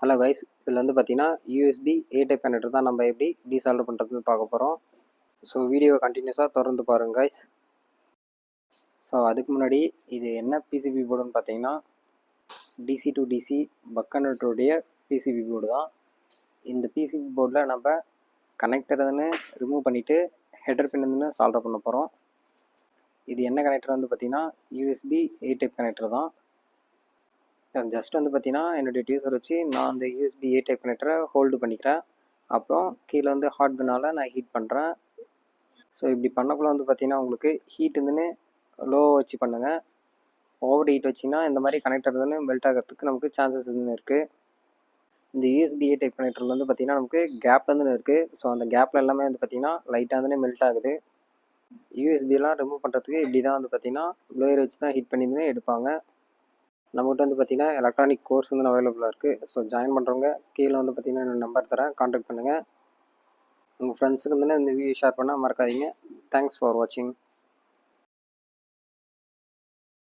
Hello guys, இதில் வந்து பார்த்தீங்கன்னா யூஎஸ்பி ஏ டைப் கனெக்டர் தான் நம்ம எப்படி டீசால்வ் பண்ணுறதுன்னு பார்க்க போகிறோம். ஸோ வீடியோவை கண்டினியூஸாக தொடர்ந்து பாருங்கள் கைஸ். ஸோ அதுக்கு முன்னாடி இது என்ன பிசிபி போர்டுன்னு பார்த்தீங்கன்னா டிசி டு டிசி பக் கன்வெர்ட்டருடைய பிசிபி போர்டு தான். இந்த பிசிபி போர்டில் நம்ம கனெக்டர்னு ரிமூவ் பண்ணிவிட்டு ஹெடர் பின்னு சால்வ் பண்ண போகிறோம். இது என்ன கனெக்டர் வந்து பார்த்தீங்கன்னா யூஎஸ்பி ஏ டைப் கனெக்டர் தான். ஜஸ்ட் வந்து பார்த்தீங்கன்னா என்னுடைய டியூசர் வச்சு நான் அந்த யூஎஸ்பி ஏ டைப் கனெக்டரை ஹோல்டு பண்ணிக்கிறேன். அப்புறம் கீழே வந்து ஹாட் கன்னால் நான் ஹீட் பண்ணுறேன். ஸோ இப்படி பண்ணக்குள்ள வந்து பார்த்தீங்கன்னா உங்களுக்கு ஹீட் இருந்துன்னு லோவாக வச்சு பண்ணுங்கள். ஓவர் ஹீட் வச்சிங்கன்னா இந்த மாதிரி கனெக்டர் வந்து மெல்ட் ஆகிறதுக்கு நமக்கு சான்சஸ் இருந்துன்னு இருக்குது. இந்த யூஎஸ்பி ஏ டைப் கனெக்டரில் வந்து பார்த்திங்கன்னா நமக்கு கேப் வந்துன்னு இருக்குது. ஸோ அந்த கேப்பில் எல்லாமே வந்து பார்த்திங்கன்னா லைட்டாக வந்து மெல்ட் ஆகுது. யூஎஸ்பியெல்லாம் ரிமூவ் பண்ணுறதுக்கு இப்படி தான் வந்து பார்த்திங்கன்னா ப்ளோயர் வச்சு தான் ஹீட் பண்ணி எடுப்பாங்க. நம்மகிட்ட வந்து பார்த்திங்கன்னா எலக்ட்ரானிக் கோர்ஸ் வந்து அவைலபிளாக இருக்குது. ஸோ ஜாயின் பண்ணுறவங்க கீழே வந்து பார்த்திங்கன்னா என்னோட நம்பர் தரேன், கான்டாக்ட் பண்ணுங்கள். உங்கள் ஃப்ரெண்ட்ஸுக்கு வந்து இந்த வீடியோ ஷேர் பண்ணால் மறக்காதீங்க. தேங்க்ஸ் ஃபார் வாட்சிங்.